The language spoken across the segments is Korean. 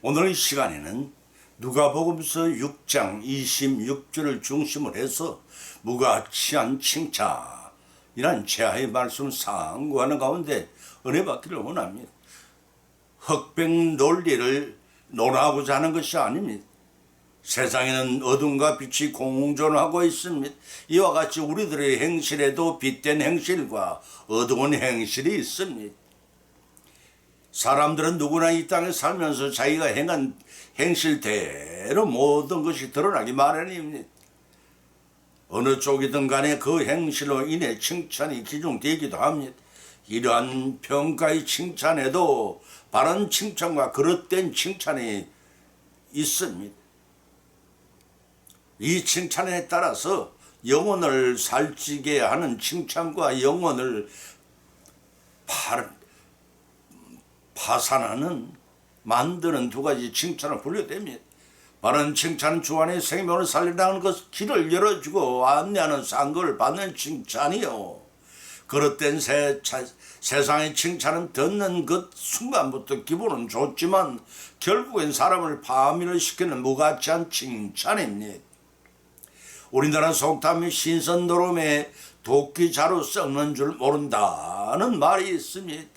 오늘 시간에는 누가복음서 6장 26절을 중심으로 해서 무가치한 칭찬이란 제하의 말씀을 상고하는 가운데 은혜 받기를 원합니다. 흑백 논리를 논하고자 하는 것이 아닙니다. 세상에는 어둠과 빛이 공존하고 있습니다. 이와 같이 우리들의 행실에도 빛된 행실과 어두운 행실이 있습니다. 사람들은 누구나 이 땅에 살면서 자기가 행한 행실대로 모든 것이 드러나기 마련입니다. 어느 쪽이든 간에 그 행실로 인해 칭찬이 기중되기도 합니다. 이러한 평가의 칭찬에도 바른 칭찬과 그릇된 칭찬이 있습니다. 이 칭찬에 따라서 영혼을 살찌게 하는 칭찬과 영혼을 파산하는 만드는 두 가지 칭찬을 분류됩니다. 바른 칭찬은 주 안에 생명을 살리라는 것 길을 열어주고 안내하는 상급을 받는 칭찬이요. 그릇된 세상의 칭찬은 듣는 그 순간부터 기분은 좋지만 결국엔 사람을 파멸을 시키는 무가치한 칭찬입니다. 우리나라 속담이 신선노름에 도끼자루 썩는 줄 모른다는 말이 있습니다.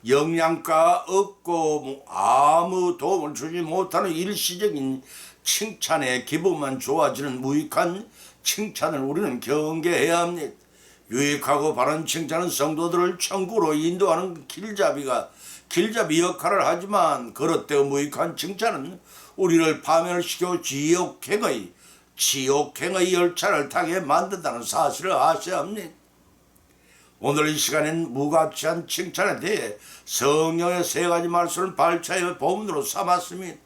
영양가 없고 아무 도움을 주지 못하는 일시적인 칭찬에 기분만 좋아지는 무익한 칭찬을 우리는 경계해야 합니다. 유익하고 바른 칭찬은 성도들을 천국으로 인도하는 길잡이 역할을 하지만 그릇되어 무익한 칭찬은 우리를 파멸시켜 지옥행의 열차를 타게 만든다는 사실을 아셔야 합니다. 오늘 이 시간엔 무가치한 칭찬에 대해 성령의 세 가지 말씀을 발차의 본문으로 삼았습니다.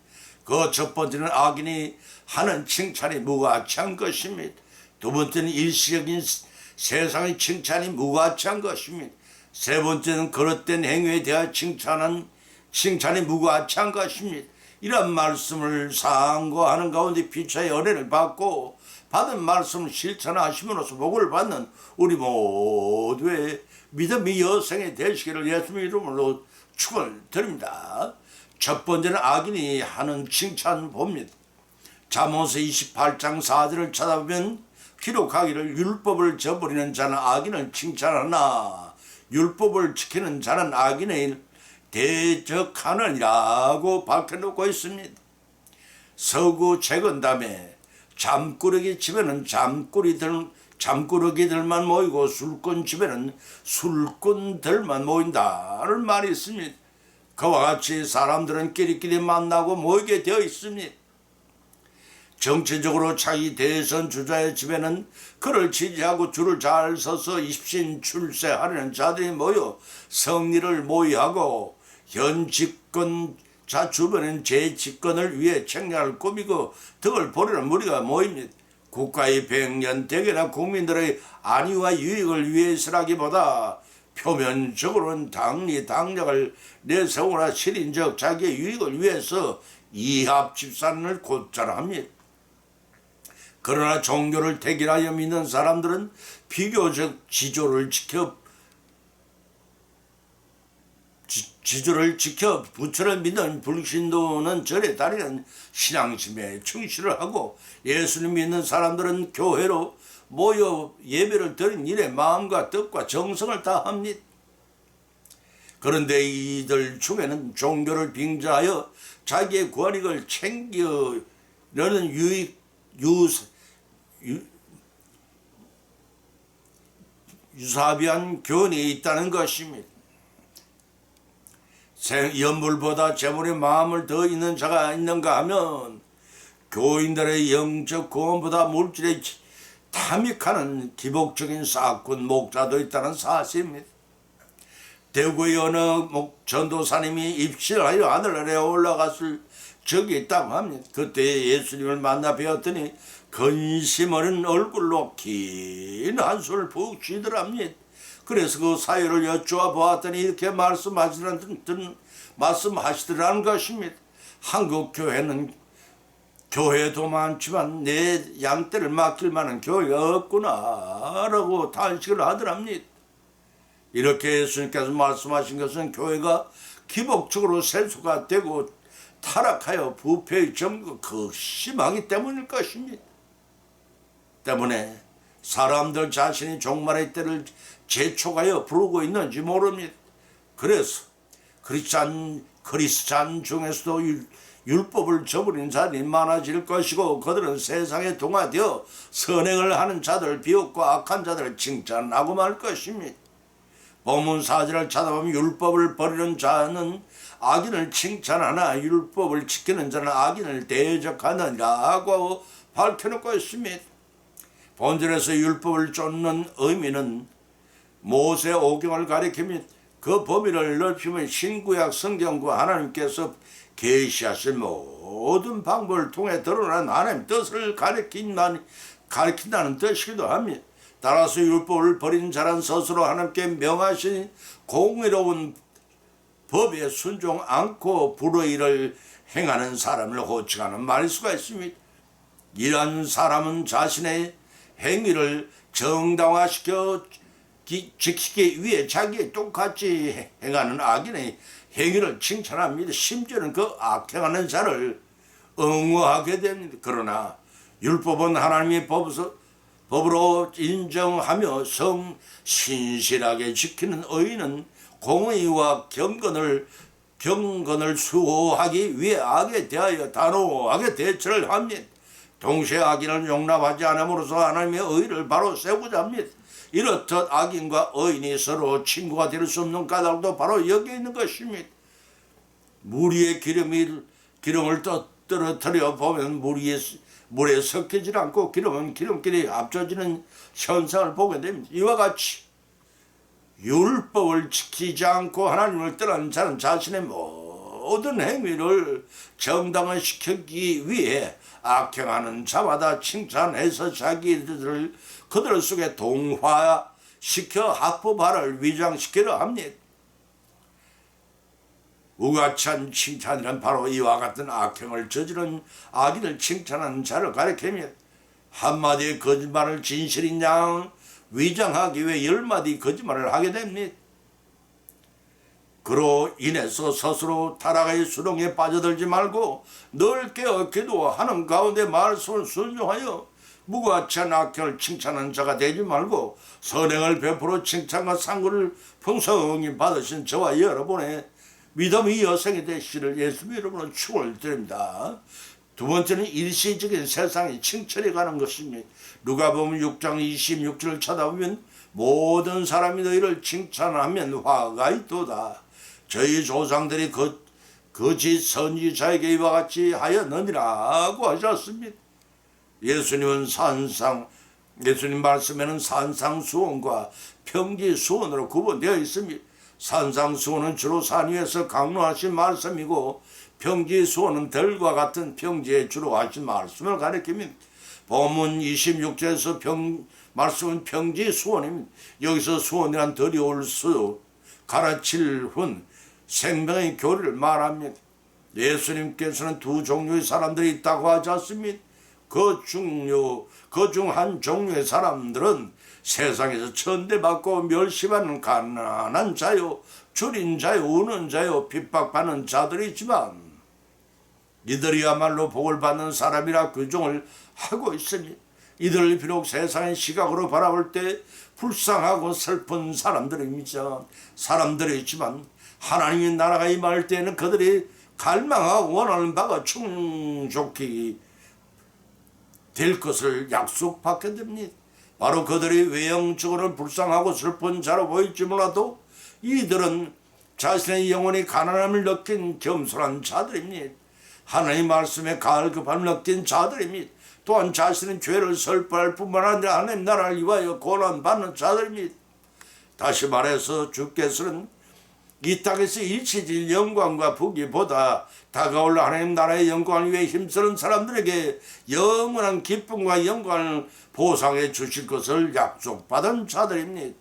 그 첫 번째는 악인이 하는 칭찬이 무가치한 것입니다. 두 번째는 일시적인 세상의 칭찬이 무가치한 것입니다. 세 번째는 그릇된 행위에 대한 칭찬이 무가치한 것입니다. 이런 말씀을 상고하는 가운데 피차의 은혜를 받고 받은 말씀을 실천하심으로써 복을 받는 우리 모두의 믿음의 여생이 되시기를 예수님의 이름으로 축원을 드립니다. 첫 번째는 악인이 하는 칭찬 봅니다. 잠언서 28장 4절을 찾아보면 기록하기를 율법을 저버리는 자는 악인을 칭찬하나 율법을 지키는 자는 악인을 대적하느니라고 밝혀놓고 있습니다. 서구 재건담에 잠꾸러기 집에는 잠꾸러기들만 모이고 술꾼 집에는 술꾼들만 모인다는 말이 있습니다. 그와 같이 사람들은 끼리끼리 만나고 모이게 되어 있습니다. 정치적으로 자기 대선 주자의 집에는 그를 지지하고 줄을 잘 서서 입신 출세하려는 자들이 모여 성리를 모의하고 현 집권자 주변은 재집권을 위해 책략을 꾸미고 덕을 보려는 무리가 모입니다. 국가의 백년대계나 국민들의 안위와 유익을 위해서라기보다 표면적으로는 당력을 내세우나 실인적 자기의 유익을 위해서 이합집산을 곧잘 합니다. 그러나 종교를 택일하여 믿는 사람들은 비교적 지조를 지켜 부처를 믿는 불신도는 절에 다니는 신앙심에 충실을 하고 예수님 믿는 사람들은 교회로 모여 예배를 드린 일에 마음과 뜻과 정성을 다합니다. 그런데 이들 중에는 종교를 빙자하여 자기의 권익을 챙기려는 유사비한 교훈이 있다는 것입니다. 연물보다 재물에 마음을 더 있는 자가 있는가 하면 교인들의 영적 구원보다 물질에 탐닉하는 기복적인 사꾼 목자도 있다는 사실입니다. 대구의 어느 전도사님이 입실하여 하늘에 올라갔을 적이 있다고 합니다. 그때 예수님을 만나 뵈었더니 근심 어린 얼굴로 긴 한숨을 푹 쉬더랍니다. 그래서 그 사유를 여쭈어 보았더니 이렇게 말씀하시더라는 것입니다. 한국 교회도 많지만 내 양떼를 맡길 만한 교회가 없구나 라고 탄식을 하더랍니다. 이렇게 예수님께서 말씀하신 것은 교회가 기복적으로 세수가 되고 타락하여 부패의 정도가 극심하기 때문일 것입니다. 때문에 사람들 자신이 종말의 때를 재촉하여 부르고 있는지 모릅니다. 그래서 크리스찬 중에서도 율법을 저버린 자들이 많아질 것이고, 그들은 세상에 동화되어 선행을 하는 자들 비웃고 악한 자들을 칭찬하고 말 것입니다. 본문 4절을 찾아보면 율법을 버리는 자는 악인을 칭찬하나 율법을 지키는 자는 악인을 대적하느니라고 밝혀놓고 있습니다. 본절에서 율법을 쫓는 의미는 모세 오경을 가리키며 그 범위를 넓히면 신구약 성경과 하나님께서 계시하신 모든 방법을 통해 드러난 하나님 뜻을 가리킨다는 뜻이기도 합니다. 따라서 율법을 버린 자란 스스로 하나님께 명하신 공의로운 법에 순종 않고 불의를 행하는 사람을 호칭하는 말일 수가 있습니다. 이러한 사람은 자신의 행위를 정당화시켜 지키기 위해 자기의 똑같이 행하는 악인의 행위를 칭찬합니다. 심지어는 그 악행하는 자를 옹호하게 됩니다. 그러나 율법은 하나님의 법으로 인정하며 신실하게 지키는 의인은 공의와 경건을 수호하기 위해 악에 대하여 단호하게 대처를 합니다. 동시에 악인을 용납하지 않음으로써 하나님의 의를 바로 세우고자 합니다. 이렇듯 악인과 의인이 서로 친구가 될 수 없는 까닭도 바로 여기에 있는 것입니다. 무리의 기름을 떨어뜨려 보면 물에 섞이지 않고 기름은 기름끼리 합쳐지는 현상을 보게 됩니다. 이와 같이 율법을 지키지 않고 하나님을 떠난 자는 자신의 모든 행위를 정당화시키기 위해 악행하는 자마다 칭찬해서 그들 속에 동화시켜 합법화를 위장시키려 합니다. 우가찬 칭찬이란 바로 이와 같은 악행을 저지른 악인을 칭찬하는 자를 가리킵니다. 한마디의 거짓말을 진실인 양 위장하기 위해 10마디 거짓말을 하게 됩니다. 그로 인해서 스스로 타락의 수렁에 빠져들지 말고 늘 깨어 기도하는 가운데 말씀을 순종하여 무가치한 악행을 칭찬하는 자가 되지 말고 선행을 베풀어 칭찬과 상고를 풍성히 받으신 저와 여러분의 믿음의 여성이 되시기를 예수님 이름으로 축원을 드립니다. 두 번째는 일시적인 세상의 칭찬이 가는 것입니다. 누가복음 6장 26절을 찾아보면 모든 사람이 너희를 칭찬하면 화가 있도다. 저희 조상들이 거짓 선지자에게 이와 같이 하였느니라고 하셨습니다. 예수님 말씀에는 산상수원과 평지수원으로 구분되어 있습니다. 산상수원은 주로 산 위에서 강론하신 말씀이고, 평지수원은 들과 같은 평지에 주로 하신 말씀을 가리킵니다. 본문 26절에서 말씀은 평지수원입니다. 여기서 수원이란 들이 올 수, 가르칠 훈, 생명의 교리를 말합니다. 예수님께서는 두 종류의 사람들이 있다고 하지 않습니까? 그 중 한 종류의 사람들은 세상에서 천대받고 멸시받는 가난한 자요, 줄인 자요, 우는 자요, 핍박받는 자들이 있지만 이들이야말로 복을 받는 사람이라 규정을 하고 있으니, 이들을 비록 세상의 시각으로 바라볼 때 불쌍하고 슬픈 사람들이 있지만 하나님의 나라가 임할 때에는 그들이 갈망하고 원하는 바가 충족히 될 것을 약속받게 됩니다. 바로 그들이 외형적으로 불쌍하고 슬픈 자로 보일지 몰라도 이들은 자신의 영혼이 가난함을 느낀 겸손한 자들입니다. 하나님 말씀에 갈급함을 느낀 자들입니다. 또한 자신의 죄를 설파할 뿐만 아니라 하나님 나라를 위하여 고난받는 자들입니다. 다시 말해서 주께서는 이 땅에서 일시적 영광과 부귀보다 다가올 하나님 나라의 영광을 위해 힘쓰는 사람들에게 영원한 기쁨과 영광을 보상해 주실 것을 약속받은 자들입니다.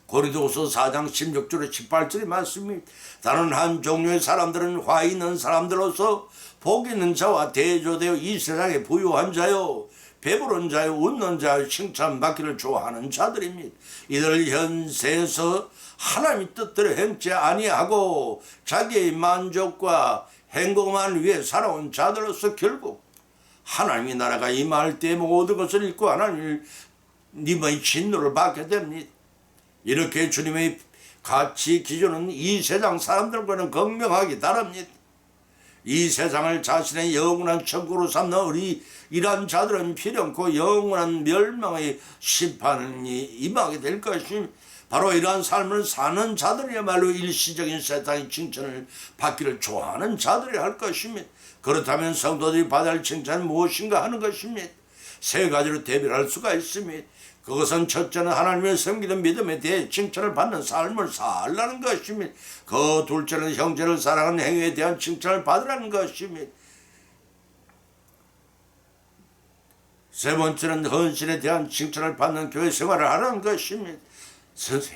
고린도후서 4장 16절에 18절의 말씀입니다. 다른 한 종류의 사람들은 화 있는 사람들로서 복 있는 자와 대조되어 이 세상에 부유한 자요, 배부른 자요, 웃는 자요, 칭찬받기를 좋아하는 자들입니다. 이들 현세에서 하나님의 뜻대로 행치 아니하고 자기의 만족과 행복만 위해 살아온 자들로서 결국 하나님의 나라가 임할 때 모든 것을 잃고 하나님의 진노를 받게 됩니다. 이렇게 주님의 가치 기준은 이 세상 사람들과는 극명하게 다릅니다. 이 세상을 자신의 영원한 천국으로 삼는 우리 이러한 자들은 필연코 영원한 멸망의 심판이 임하게 될 것입니다. 바로 이러한 삶을 사는 자들이야말로 일시적인 세상의 칭찬을 받기를 좋아하는 자들이 할 것입니다. 그렇다면 성도들이 받아야 할 칭찬은 무엇인가 하는 것입니다. 세 가지로 대별할 수가 있습니다. 그것은 첫째는 하나님을 섬기는 믿음에 대해 칭찬을 받는 삶을 살라는 것입니다. 그 둘째는 형제를 사랑하는 행위에 대한 칭찬을 받으라는 것입니다. 세 번째는 헌신에 대한 칭찬을 받는 교회 생활을 하라는 것입니다.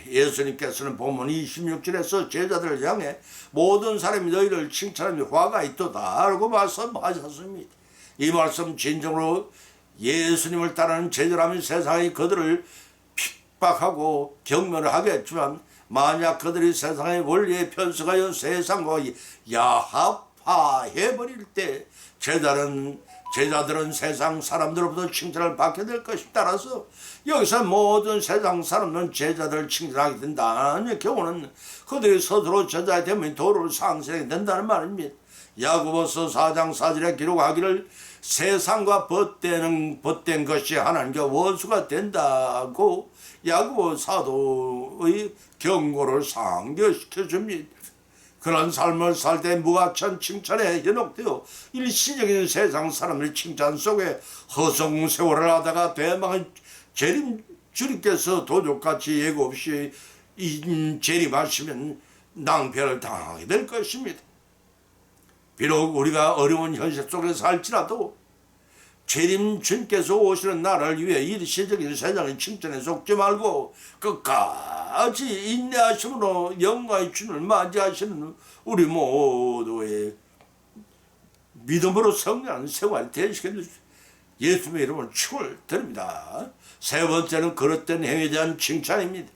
예수님께서는 본문 26절에서 제자들을 향해 모든 사람이 너희를 칭찬하며 화가 있도다 라고 말씀하셨습니다. 이 말씀 진정으로 예수님을 따르는 제자라면 세상이 그들을 핍박하고 경멸을 하겠지만 만약 그들이 세상의 원리에 편승하여 세상과 야합화해버릴 때 제자들은 세상 사람들로부터 칭찬을 받게 될 것이 따라서 여기서 모든 세상 사람들은 제자들을 칭찬하게 된다는 경우는 그들이 스스로 제자가 되면 도를 상실하게 된다는 말입니다. 야고보서 4장 4절에 기록하기를 세상과 벗된 것이 하나님과 원수가 된다고 야고보 사도의 경고를 상기시켜 줍니다. 그런 삶을 살 때 무가치한 칭찬에 현혹되어 일시적인 세상 사람들의 칭찬 속에 허송세월을 하다가 대망의 주님께서 도둑같이 예고 없이 재림하시면 낭패를 당하게 될 것입니다. 비록 우리가 어려운 현실 속에 살지라도 재림 주님께서 오시는 날을 위해 일시적인 세상의 칭찬에 속지 말고 끝까지 인내하심으로 영광의 주님을 맞이하시는 우리 모두의 믿음으로 성장하는 생활이 되시게 해주십시오. 예수님의 이름으로 축을 드립니다. 세 번째는 그릇된 행위에 대한 칭찬입니다.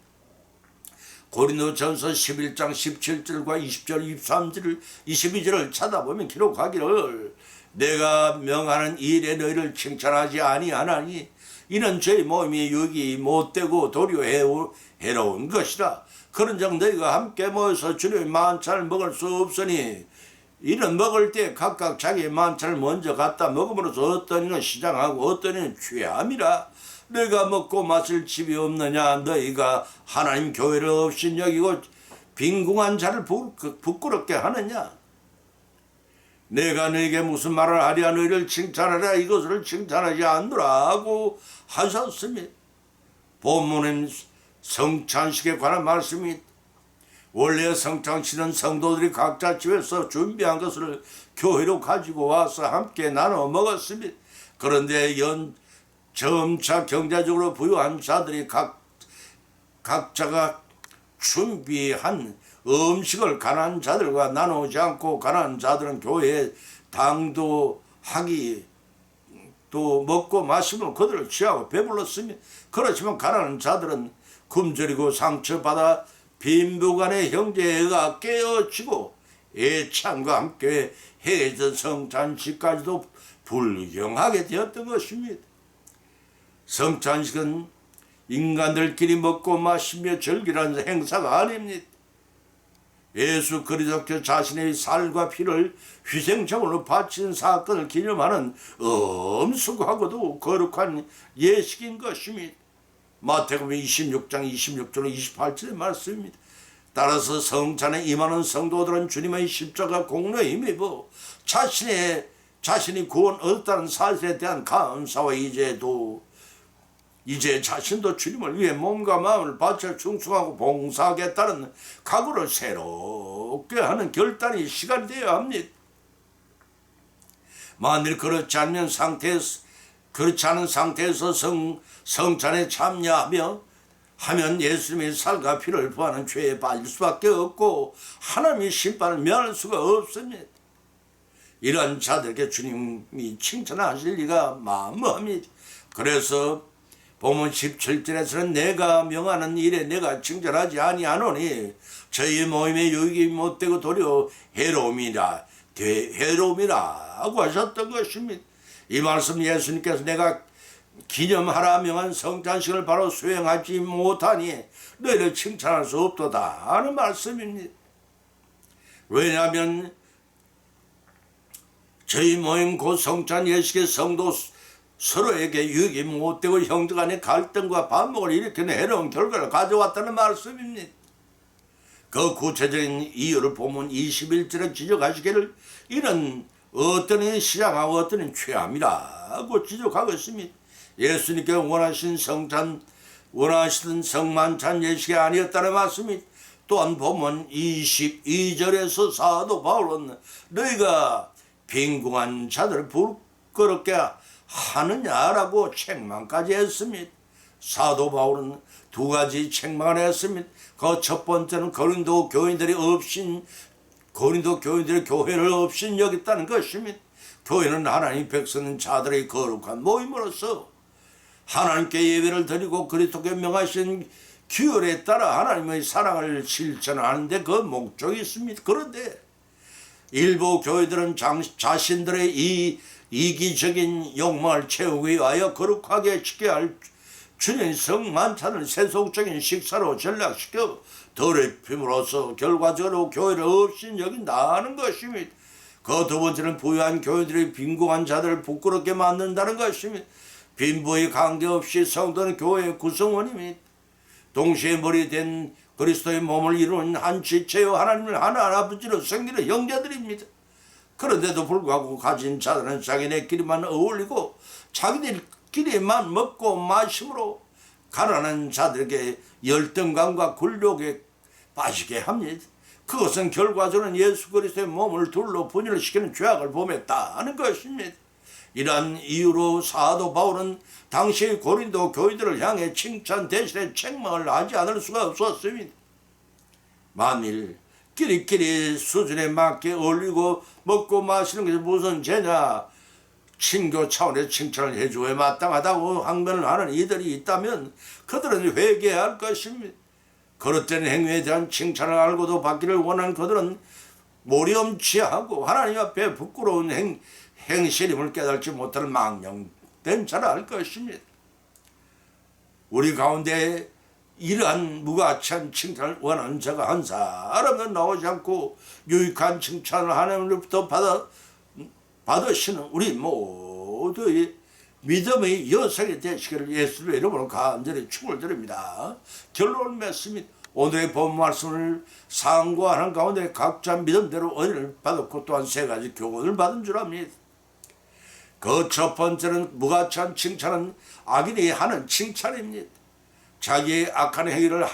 고린도전서 11장 17절과 20절 22절을 찾아보면 기록하기를 내가 명하는 일에 너희를 칭찬하지 아니하나니 이는 저희 모임이 유익이 못되고 도리어 해로운 것이라. 그런즉 너희가 함께 모여서 주님의 만찬을 먹을 수 없으니 이는 먹을 때 각각 자기의 만찬을 먼저 갖다 먹음으로써 어떤 이는 시장하고 어떤 이는 취함이라. 너희가 먹고 마실 집이 없느냐? 너희가 하나님 교회를 없인 여기고 빈궁한 자를 부끄럽게 하느냐? 내가 너에게 무슨 말을 하랴? 너희를 칭찬하랴? 이것을 칭찬하지 않노라고 하셨습니다. 본문은 성찬식에 관한 말씀이 원래 성찬식은 성도들이 각자 집에서 준비한 것을 교회로 가지고 와서 함께 나눠 먹었습니다. 그런데 점차 경제적으로 부유한 자들이 각자가 준비한 음식을 가난한 자들과 나누지 않고 가난한 자들은 교회에 당도하기 또 먹고 마시면 그들을 취하고 배불렀으며 그렇지만 가난한 자들은 굶주리고 상처받아 빈부간의 형제가 깨어지고 애창과 함께 해전 성찬식까지도 불경하게 되었던 것입니다. 성찬식은 인간들끼리 먹고 마시며 즐기라는 행사가 아닙니다. 예수 그리스도께서 자신의 살과 피를 희생제물로 바친 사건을 기념하는 엄숙하고도 거룩한 예식인 것입니다. 마태복음 26장 26절 28절의 말씀입니다. 따라서 성찬에 임하는 성도들은 주님의 십자가 공로에 힘입어 자신이 구원 얻었다는 사실에 대한 감사와 이제 자신도 주님을 위해 몸과 마음을 바쳐 충성하고 봉사하겠다는 각오를 새롭게 하는 결단의 시간이 되어야 합니다. 만일 그렇지 않은 상태에서 성찬에 참여하면 예수님의 살과 피를 부하는 죄에 빠질 수밖에 없고 하나님의 심판을 면할 수가 없습니다. 이러한 자들에게 주님이 칭찬하실 리가 만무합니다. 그래서 본문 17절에서는 내가 명하는 일에 내가 칭찬하지 아니하노니 저희 모임에 유익이 못되고 도리어 해로움이라 괴로움이라고 하셨던 것입니다. 이 말씀 예수님께서 내가 기념하라 명한 성찬식을 바로 수행하지 못하니 너희를 칭찬할 수 없도다 하는 말씀입니다. 왜냐하면 저희 모임 곧 성찬 예식의 성도 서로에게 유익이 못되고 형제 간의 갈등과 반목을 일으키는 해로운 결과를 가져왔다는 말씀입니다. 그 구체적인 이유를 보면 21절에 지적하시기를 이는 어떤 이는 시장하고 어떤 이는 취함이라고 지적하고 있습니다. 예수님께 원하시던 성만찬 예식이 아니었다는 말씀이 또한 보면 22절에서 사도 바울은 너희가 빈궁한 자들을 부끄럽게 하느냐라고 책망까지 했습니다. 사도 바울은 두 가지 책망을 했습니다. 그 첫 번째는 고린도 교인들이 교회를 없인 여겼다는 것입니다. 교회는 하나님 백성 자들의 거룩한 모임으로서 하나님께 예배를 드리고 그리스도께 명하신 규율에 따라 하나님의 사랑을 실천하는 데 그 목적이 있습니다. 그런데 일부 교회들은 자신들의 이 이기적인 욕망을 채우기 위하여 거룩하게 지켜야 할 주님의 성만찬을 세속적인 식사로 전락시켜 더럽힘으로써 결과적으로 교회를 없인 여긴다는 것입니다. 그 두 번째는 부유한 교회들이 빈궁한 자들을 부끄럽게 만든다는 것입니다. 빈부에 관계없이 성도는 교회의 구성원입니다. 동시에 머리 된 그리스도의 몸을 이루는 한 지체요 하나님을 하나 아버지로 섬기는 형제들입니다. 그런데도 불구하고 가진 자들은 자기네끼리만 어울리고 자기들끼리만 먹고 마심으로 가난한 자들에게 열등감과 굴욕에 빠지게 합니다. 그것은 결과적으로 예수 그리스도의 몸을 둘러 분열시키는 죄악을 범했다는 것입니다. 이러한 이유로 사도 바울은 당시 고린도 교인들을 향해 칭찬 대신에 책망을 하지 않을 수가 없었습니다. 만일 끼리끼리 수준에 맞게 어울리고 먹고 마시는 것이 무슨 죄냐, 친교 차원의 칭찬을 해주어야 마땅하다고 항변을 하는 이들이 있다면 그들은 회개해야 할 것입니다. 그릇된 행위에 대한 칭찬을 알고도 받기를 원하는 그들은 모렴치하고 하나님 앞에 부끄러운 행실임을 깨닫지 못하는 망령된 자라 할 것입니다. 우리 가운데 이러한 무가치한 칭찬을 원하는 자가 한 사람은 나오지 않고 유익한 칭찬을 하나님으로부터 받으시는 우리 모두의 믿음의 여성이 되시기를 예수의 이름으로 간절히 축을 드립니다. 결론을 맺습니다. 오늘의 본 말씀을 상고하는 가운데 각자 믿음대로 은혜를 받았고 또한 세 가지 교훈을 받은 줄 압니다. 그 첫 번째는 무가치한 칭찬은 악인이 하는 칭찬입니다. 자기의 악한 행위를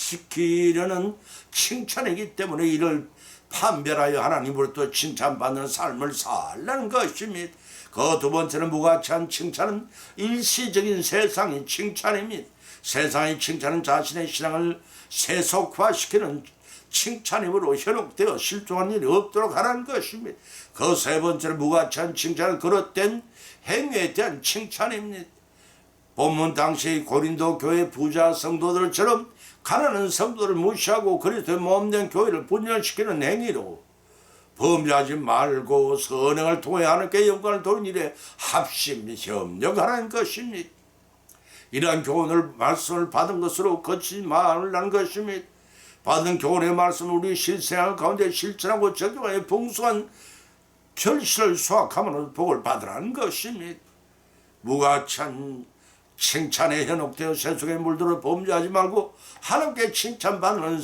합리화시키려는 칭찬이기 때문에 이를 판별하여 하나님으로부터 칭찬받는 삶을 살라는 것입니다. 그 두 번째는 무가치한 칭찬은 일시적인 세상의 칭찬입니다. 세상의 칭찬은 자신의 신앙을 세속화시키는 칭찬임으로 현혹되어 실종한 일이 없도록 하라는 것입니다. 그 세 번째는 무가치한 칭찬은 그릇된 행위에 대한 칭찬입니다. 본문 당시 고린도 교회 부자 성도들처럼 가난한 성도를 무시하고 그리스도의 몸된 교회를 분열시키는 행위로 범죄하지 말고 선행을 통해 하나님께 영광을 돌리는 일에 합심 협력하라는 것입니다. 이러한 교훈을 말씀을 받은 것으로 거치지 말라는 것입니다. 받은 교훈의 말씀을 우리 실생활 가운데 실천하고 적용하여 풍성한 결실을 수확함으로 복을 받으라는 것입니다. 무가치한 칭찬에 현혹되어 세속에 물들어 범죄하지 말고 하나님께 칭찬받는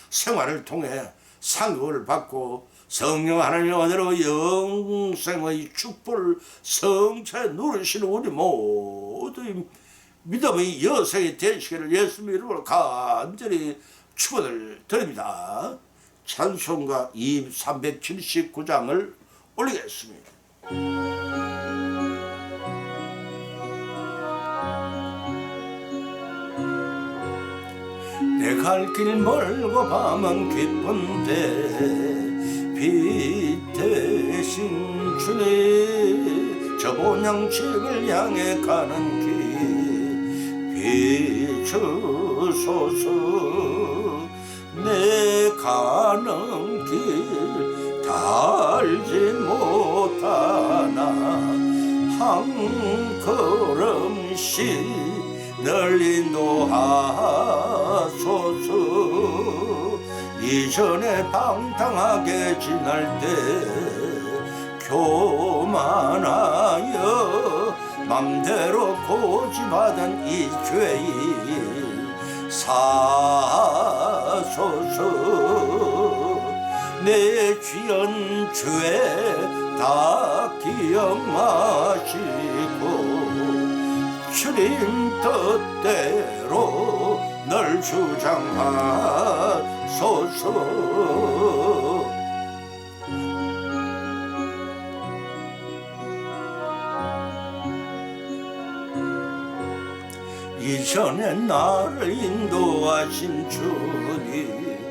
생활을 통해 상급을 받고 성령 하나님의 은혜로 영생의 축복을 성취해 누리시는 우리 모두의 믿음의 여성이 되시기를 예수님의 이름으로 간절히 축원을 드립니다. 찬송가 379장을 올리겠습니다. 내 갈 길 멀고 밤은 깊은데 빛 대신 주님 저 본향집을 향해 가는 길 비추소서. 내 가는 길 다 걸음씩 널 인도하소서. 이전에 방탕하게 지날 때 교만하여 맘대로 고집하던 이 죄인 사소서. 내 지은 죄 다 기억마시고 주님 뜻대로 널 주장하소서. 이전에 나를 인도하신 주님